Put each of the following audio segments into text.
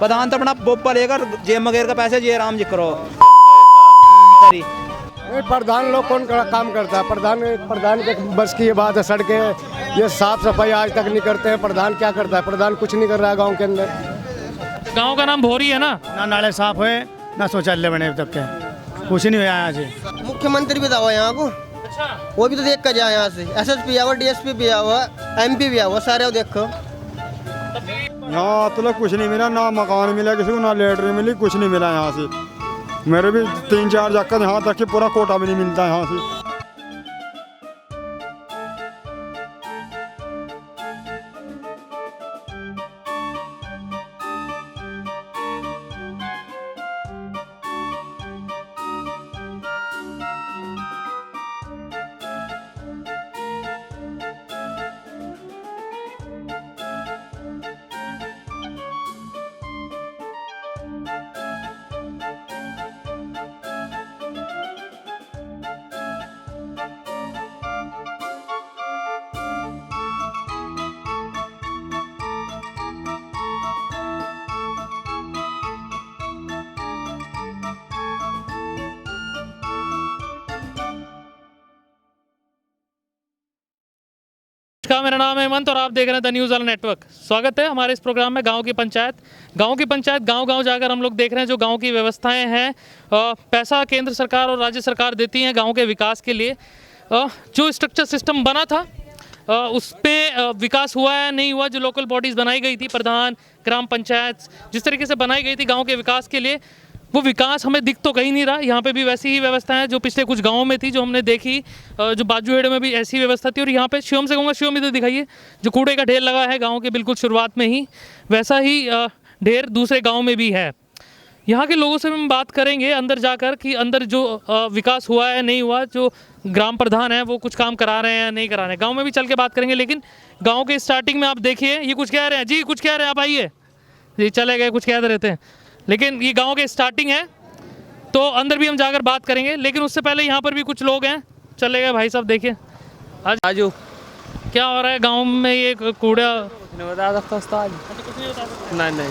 प्रधान तो अपना बोपा लेकर जेब मगेर का पैसे जे राम जी करो। प्रधान लोग कौन काम करता है? प्रधान के बस की ये बात है। सड़कें ये साफ सफाई आज तक नहीं करते हैं। प्रधान क्या करता है? प्रधान कुछ नहीं कर रहा है गांव के अंदर। गांव का नाम भोरी है ना नाले साफ हुए ना शौचालय बने अब तक के, कुछ नहीं हुआ यहाँ से। मुख्यमंत्री भी था हुआ यहाँ को, वो भी तो देख कर जाए यहाँ से। एसएसपी आया हुआ, डीएसपी भी आया हुआ, एमपी भी आया हुआ, सारे देखो। यहाँ तो कुछ नहीं मिला, ना मकान मिला किसी को, ना लेटरिन मिली, कुछ नहीं मिला यहाँ से। मेरे भी 3-4 चक्कर यहाँ तक कि पूरा कोटा भी नहीं मिलता यहाँ से। मेरा नाम है हेमंत और आप देख रहे हैं द न्यूज़ वाला नेटवर्क। स्वागत है हमारे इस प्रोग्राम में गांव की पंचायत गांव जाकर हम लोग देख रहे हैं जो गांव की व्यवस्थाएं हैं। पैसा केंद्र सरकार और राज्य सरकार देती हैं गांव के विकास के लिए। जो स्ट्रक्चर सिस्टम बना था उस पे विकास हुआ है नहीं हुआ। जो लोकल बॉडीज़ बनाई गई थी, प्रधान, ग्राम पंचायत, जिस तरीके से बनाई गई थी गाँव के विकास के लिए, वो विकास हमें दिख तो कहीं नहीं रहा। यहाँ पे भी वैसी ही व्यवस्था है जो पिछले कुछ गाँवों में थी, जो हमने देखी। जो बाजूहेड़ में भी ऐसी व्यवस्था थी। और यहाँ पे शिवम से कहूँगा, शिवम इधर दिखाइए, जो कूड़े का ढेर लगा है गाँव के बिल्कुल शुरुआत में ही, वैसा ही ढेर दूसरे गाँव में भी है। यहाँ के लोगों से हम बात करेंगे अंदर जाकर कि अंदर जो विकास हुआ है नहीं हुआ, जो ग्राम प्रधान है वो कुछ काम करा रहे हैं या नहीं करा रहे हैं। गाँव में भी चल के बात करेंगे। लेकिन गाँव के स्टार्टिंग में आप देखिए, ये कुछ कह रहे हैं जी, कुछ कह रहे हैं, आप आइए जी, चले गए, कुछ कह रहते हैं। लेकिन ये गाँव के स्टार्टिंग है, तो अंदर भी हम जाकर बात करेंगे। लेकिन उससे पहले यहाँ पर भी कुछ लोग हैं, चले गए भाई साहब। देखिए आजू क्या हो रहा है गांव में, ये कूड़ा नहीं बता सकता उस्ताद। कुछ नहीं बता सकते। नहीं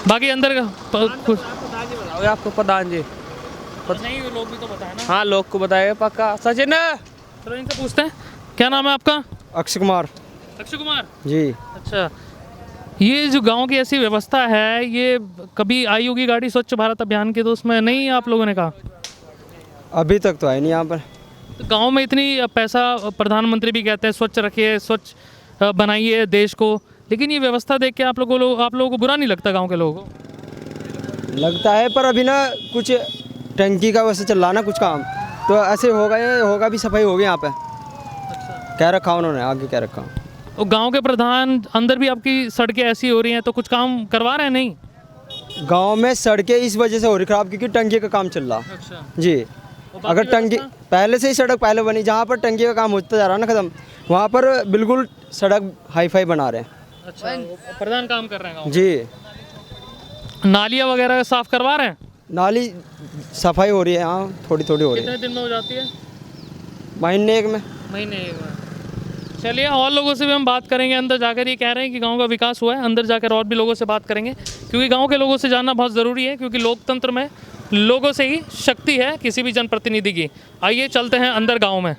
बाकी अंदर कुछ आपको प्रधान जी नहीं, लोग भी तो बताए ना। हाँ, लोग को बताएगा पक्का। सचिन चलो इनसे पूछते हैं, क्या नाम है आपका? अक्षय कुमार अक्षय कुमार जी। अच्छा, ये जो गांव की ऐसी व्यवस्था है, ये कभी आई होगी गाड़ी स्वच्छ भारत अभियान की, तो उसमें नहीं आप लोगों ने कहा? अभी तक तो है नहीं यहाँ पर। तो गांव में इतनी पैसा, प्रधानमंत्री भी कहते हैं स्वच्छ रखिए, स्वच्छ बनाइए देश को, लेकिन ये व्यवस्था देख के आप लोगों को बुरा नहीं लगता? गांव के लोगों को लगता है, पर अभी ना कुछ टंकी का वैसे चल रहा ना कुछ काम, तो ऐसे होगा भी, सफाई होगी यहाँ पे। अच्छा, क्या रखा उन्होंने, आगे क्या रखा। और गांव के प्रधान अंदर भी आपकी सड़कें ऐसी हो रही हैं, तो कुछ काम करवा रहे हैं नहीं? गांव में सड़कें इस वजह से हो रही खराब क्योंकि टंकी का काम चल रहा। अच्छा जी, अगर टंकी पहले से ही सड़क पहले बनी, जहाँ पर टंकी का काम होता जा रहा है ना खत्म, वहाँ पर बिल्कुल सड़क हाई फाई बना रहे हैं। अच्छा, प्रधान काम कर रहे हैं गाँव। जी, नालियाँ वगैरह साफ करवा रहे हैं? नाली सफाई हो रही है यहाँ, थोड़ी थोड़ी हो रही है। कितने दिन में हो जाती है? महीने एक में। चलिए और लोगों से भी हम बात करेंगे अंदर जाकर। ये कह रहे हैं कि गांव का विकास हुआ है, अंदर जाकर और भी लोगों से बात करेंगे, क्योंकि गांव के लोगों से जानना बहुत ज़रूरी है, क्योंकि लोकतंत्र में लोगों से ही शक्ति है किसी भी जनप्रतिनिधि की। आइए चलते हैं अंदर गांव में।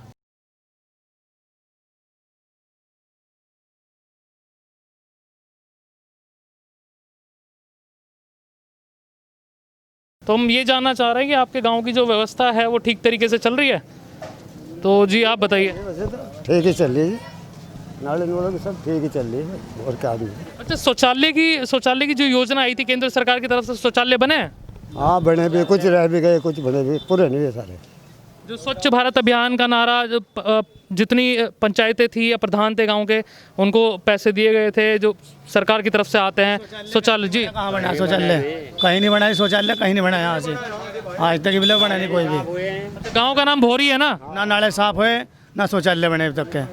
तो हम ये जानना चाह रहे हैं कि आपके गाँव की जो व्यवस्था है वो ठीक तरीके से चल रही है? तो जी आप बताइए। ठीक ही चल रही है, नाले नोले सब ठीक ही चल रही है, और क्या नहीं। अच्छा, शौचालय की जो योजना आई थी केंद्र सरकार की तरफ से, शौचालय बने हैं? हाँ बने भी, कुछ रह भी गए, कुछ बने भी, पूरे नहीं है सारे। जो स्वच्छ भारत अभियान का नारा, जितनी पंचायतें थी या प्रधान थे गांव के, उनको पैसे दिए गए थे जो सरकार की तरफ से आते हैं। शौचालय जी कहाँ बना शौचालय? कहीं नहीं बना शौचालय, कहीं नहीं बना यहाँ से, आज तक भी बना नहीं कोई भी। गांव का नाम भोरी है ना नाले साफ हुए ना शौचालय बने अब तक के,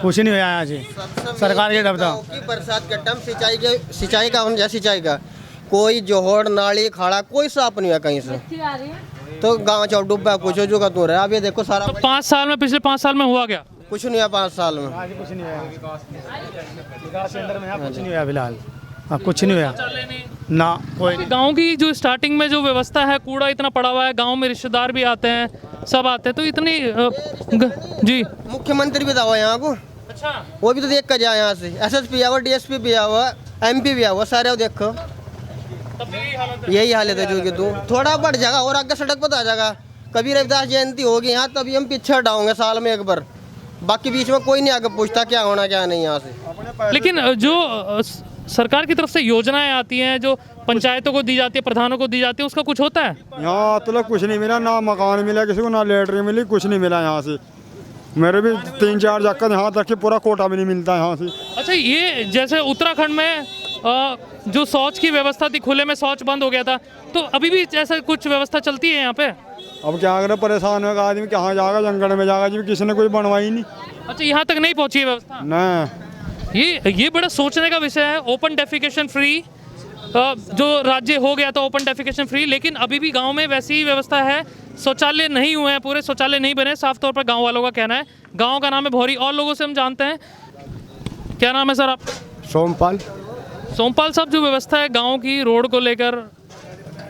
कुछ नहीं हुआ यहाँ से। सरकार के तरफ की बरसात के टाइम सिंचाई का होना, सिंचाई का कोई जोहड़ नाली खाड़ा कोई साफ नहीं हुआ कहीं से, तो गाँव चौ डूबा कुछ जो का तो रहा। अब ये देखो सारा, तो 5 साल में, पिछले 5 साल में हुआ क्या? कुछ नहीं हुआ 5 साल में। कुछ नहीं हुआ, विकास केंद्र में कुछ नहीं हुआ फिलहाल। कुछ नहीं हुआ ना कोई नहीं। गांव की जो स्टार्टिंग में जो व्यवस्था है, कूड़ा इतना पड़ा हुआ है, गांव में रिश्तेदार भी आते हैं, सब आते हैं, तो इतनी जी मुख्यमंत्री भी था हुआ यहाँ को, अच्छा वो भी तो देख कर जाए यहाँ से। एसएसपी आया हुआ, डीएसपी भी आया हुआ, एमपी भी आया हुआ, सारे देखो तब यही हालत है। जो कि तू थोड़ा बढ़ जाएगा और आगे सड़क पर आ जाएगा, कभी रविदास जयंती होगी यहाँ तभी हम पीछे हटाओगे साल में एक बार, बाकी बीच में कोई नहीं आगे पूछता क्या होना क्या नहीं यहाँ से। लेकिन जो सरकार की तरफ से योजनाएं आती हैं, जो पंचायतों को दी जाती है, प्रधानों को दी जाती है, उसका कुछ होता है? यहाँ मतलब कुछ नहीं मिला, ना मकान मिला किसी को, ना लेटरिन मिली, कुछ नहीं मिला यहाँ से। मेरे भी 3-4 चक्कर यहाँ तक कि पूरा कोटा भी नहीं मिलता यहाँ से। अच्छा, ये जैसे उत्तराखंड में जो शौच की व्यवस्था थी, खुले में शौच बंद हो गया था, तो अभी भी ऐसा कुछ व्यवस्था चलती है यहाँ पे? अब क्या करें, परेशान होगा आदमी, कहाँ जाएगा, जंगल में जाएगा, जब किसी ने कोई बनवाई नहीं। अच्छा, यहाँ तक नहीं पहुँची है व्यवस्था? ना, ये बड़ा सोचने का विषय है। ओपन डेफिकेशन फ्री जो राज्य हो गया था, ओपन डेफिकेशन फ्री, लेकिन अभी भी गांव में वैसी ही व्यवस्था है, शौचालय नहीं हुए हैं, पूरे शौचालय नहीं बने, साफ तौर पर गांव वालों का कहना है। गांव का नाम है भौरी, और लोगों से हम जानते हैं। क्या नाम है सर आप? सोमपाल। सोमपाल साहब, जो व्यवस्था है गांव की रोड को लेकर,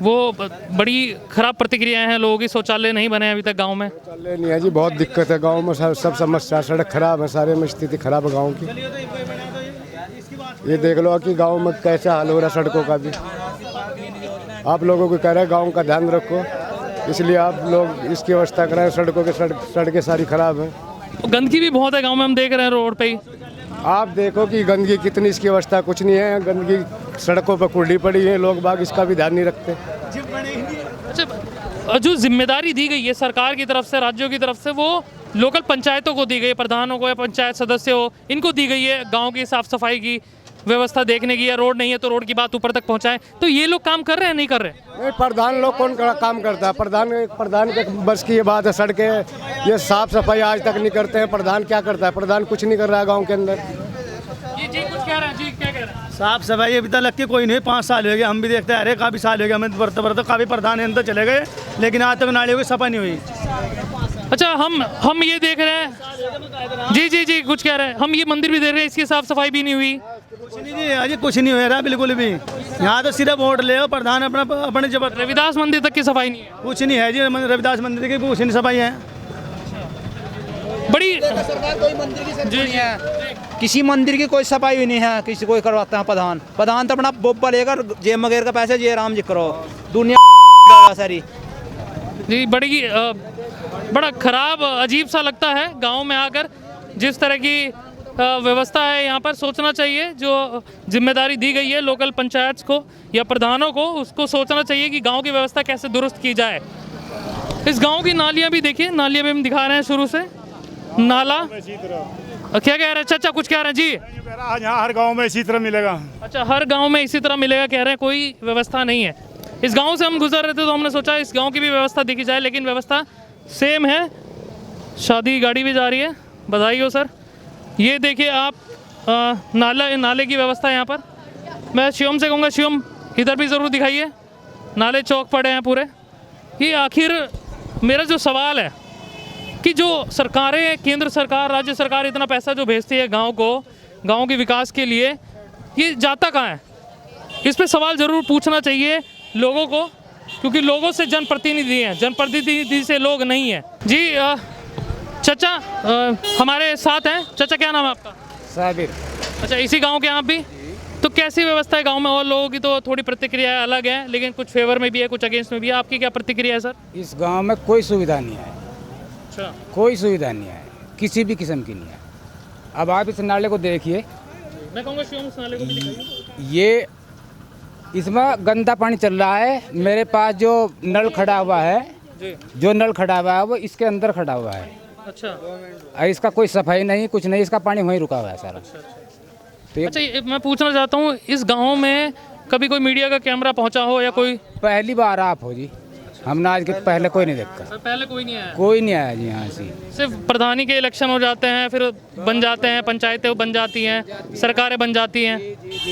वो बड़ी खराब प्रतिक्रियाएं हैं लोगों की, शौचालय नहीं बने अभी तक गांव में। शौचालय नहीं है जी, बहुत दिक्कत है गांव में, सब समस्या, सड़क खराब है, सारे में स्थिति खराब है गांव की। ये देख लो कि गांव में कैसे हाल हो रहा है सड़कों का भी। आप लोगों को कह रहे हैं गांव का ध्यान रखो, इसलिए आप लोग इसकी व्यवस्था कराएं। सड़कों के सड़कें सारी खराब हैं, गंदगी भी बहुत है गाँव में, हम देख रहे हैं रोड पे ही। आप देखो कि गंदगी कितनी, इसकी व्यवस्था कुछ नहीं है, गंदगी सड़कों पर कुर्डी पड़ी है, लोग बाग इसका भी ध्यान नहीं रखते। अच्छा, जो जिम्मेदारी दी गई है सरकार की तरफ से, राज्यों की तरफ से, वो लोकल पंचायतों को दी गई है, प्रधानों को या पंचायत सदस्य हो, इनको दी गई है गांव की साफ सफाई की व्यवस्था देखने की, या रोड नहीं है तो रोड की बात ऊपर तक पहुंचाएं, तो ये लोग काम कर रहे हैं नहीं कर रहे? नहीं, प्रधान लोग कौन काम करता है? प्रधान के बस की ये बात है, सड़कें ये साफ सफाई आज तक नहीं करते हैं। प्रधान क्या करता है? प्रधान कुछ नहीं कर रहा है गाँव के अंदर। जी कुछ कह रहे हैं जी, क्या कह रहे हैं? साफ सफाई अभी तक लग के कोई नहीं, 5 साल हो गए, हम भी देखते हैं, अरे काफ़ी साल हो गया, हमें बढ़ते काफ़ी प्रधान अंदर चले गए, लेकिन आज तक नालियों की सफाई नहीं हुई। अच्छा, हम ये देख रहे हैं जी कुछ कह रहे हैं, हम ये मंदिर भी देख रहे हैं, इसकी साफ सफाई भी नहीं हुई। कुछ नहीं जी, अजी कुछ नहीं हो रहा बिल्कुल भी। यहाँ तो सिर्फ वोट ले और प्रधान अपने जब रविदास मंदिर तक की सफाई नहीं है, कुछ नहीं है जी, रविदास मंदिर की कुछ नहीं सफाई है। बड़ी किसी मंदिर की कोई सफाई भी नहीं है, किसी कोई करवाता है प्रधान तो अपना बोब्बा लेकर जेब मगेर का पैसे जे राम जी करो, दुनिया सारी जी। बड़ा खराब, अजीब सा लगता है गांव में आकर, जिस तरह की व्यवस्था है यहाँ पर। सोचना चाहिए, जो जिम्मेदारी दी गई है लोकल पंचायत को या प्रधानों को, उसको सोचना चाहिए कि गांव की व्यवस्था कैसे दुरुस्त की जाए। इस गांव की नालियाँ भी देखिए, नालियाँ भी हम दिखा रहे हैं शुरू से। नाला क्या कह रहे हैं चाचा, कुछ कह रहे हैं जी? यहाँ हर गांव में इसी तरह मिलेगा। अच्छा, हर गांव में इसी तरह मिलेगा कह रहे हैं, कोई व्यवस्था नहीं है। इस गांव से हम गुजर रहे थे तो हमने सोचा इस गांव की भी व्यवस्था देखी जाए, लेकिन व्यवस्था सेम है। शादी गाड़ी भी जा रही है, बधाई हो सर। ये देखिए आप, नाले की व्यवस्था यहाँ पर। मैं शिवम से कहूँगा, शिवम इधर भी ज़रूर दिखाइए, नाले चौक पड़े हैं पूरे। ये आखिर मेरा जो सवाल है कि जो सरकारें, केंद्र सरकार, राज्य सरकार इतना पैसा जो भेजती है गांव को, गांव के विकास के लिए, ये जाता कहाँ है? इस पे सवाल ज़रूर पूछना चाहिए लोगों को, क्योंकि लोगों से जनप्रतिनिधि हैं, जनप्रतिनिधि से लोग नहीं हैं। जी चाचा हमारे साथ हैं। चाचा क्या नाम है आपका? साबिर। अच्छा, इसी गांव के आप भी? तो कैसी व्यवस्था है गांव में? और लोगों की तो थोड़ी प्रतिक्रिया अलग है, लेकिन कुछ फेवर में भी है, कुछ अगेंस्ट में भी है। आपकी क्या प्रतिक्रिया है सर? इस गांव में कोई सुविधा नहीं है। अच्छा, कोई सुविधा नहीं है, किसी भी किस्म की नहीं है। अब आप इस नाले को देखिए, मैं कहूँगा शिवम इस नाले को भी दिखाइए। ये इसमें गंदा पानी चल रहा है। मेरे पास जो नल खड़ा हुआ है, वो इसके अंदर खड़ा हुआ है। अच्छा, और इसका कोई सफाई नहीं, कुछ नहीं, इसका पानी वहीं रुका हुआ है सारा। अच्छा, मैं पूछना चाहता हूँ, इस गांव में कभी कोई मीडिया का कैमरा पहुंचा हो या कोई? पहली बार आप हो जी, हमने आज के पहले कोई नहीं देखा। सर पहले कोई नहीं आया? कोई नहीं आया जी यहाँ से। सिर्फ प्रधानी के इलेक्शन हो जाते हैं, फिर बन जाते हैं, पंचायतें बन जाती हैं, सरकारें बन जाती हैं।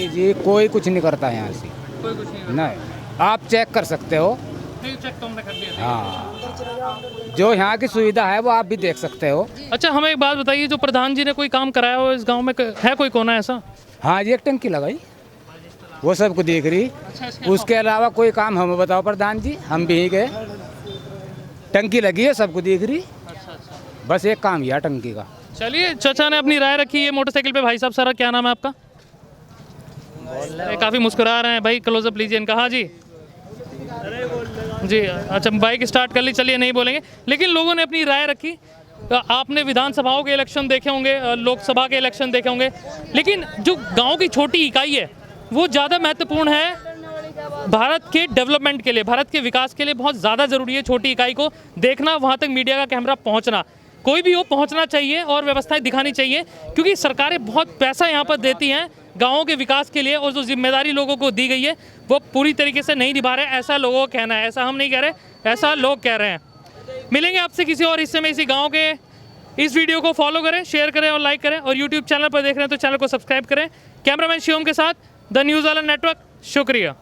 जी, कोई कुछ नहीं करता है यहाँ से, कोई कुछ नहीं। नहीं। आप चेक कर सकते हो। नहीं, चेक तो हमने कर दिया। हाँ, जो यहाँ की सुविधा है वो आप भी देख सकते हो। अच्छा, हमें एक बात बताइए, जो प्रधान जी ने कोई काम कराया हो इस गांव में, है कोई कोना ऐसा? हाँ जी, एक टंकी लगाई। वो सबको देख रही। उसके अलावा कोई काम हमें बताओ प्रधान जी, हम भी ही गए। टंकी लगी है, सबको देख रही। बस एक काम यह टंकी का। चलिए, चाचा ने अपनी राय रखी है मोटरसाइकिल पे। भाई साहब सर क्या नाम है आपका? काफ़ी मुस्कुरा रहे हैं भाई, क्लोजअप लीजिए इनका। हाँ जी जी, अच्छा बाइक स्टार्ट कर ली, चलिए नहीं बोलेंगे। लेकिन लोगों ने अपनी राय रखी। आपने विधानसभाओं के इलेक्शन देखे होंगे, लोकसभा के इलेक्शन देखे होंगे, लेकिन जो गांव की छोटी इकाई है वो ज़्यादा महत्वपूर्ण है भारत के डेवलपमेंट के लिए, भारत के विकास के लिए बहुत ज़्यादा ज़रूरी है छोटी इकाई को देखना, वहाँ तक मीडिया का कैमरा पहुँचना, कोई भी हो पहुँचना चाहिए और व्यवस्थाएं दिखानी चाहिए, क्योंकि सरकारें बहुत पैसा यहाँ पर देती हैं गाँवों के विकास के लिए, और जो जिम्मेदारी लोगों को दी गई है वो पूरी तरीके से नहीं निभा रहे, ऐसा लोगों का कहना है। ऐसा हम नहीं कह रहे, ऐसा लोग कह रहे हैं। मिलेंगे आपसे किसी और हिस्से में इसी गांव के। इस वीडियो को फॉलो करें, शेयर करें और लाइक करें, और यूट्यूब चैनल पर देख रहे हैं तो चैनल को सब्सक्राइब करें। कैमरामैन शिवम के साथ द न्यूज़ वाला नेटवर्क, शुक्रिया।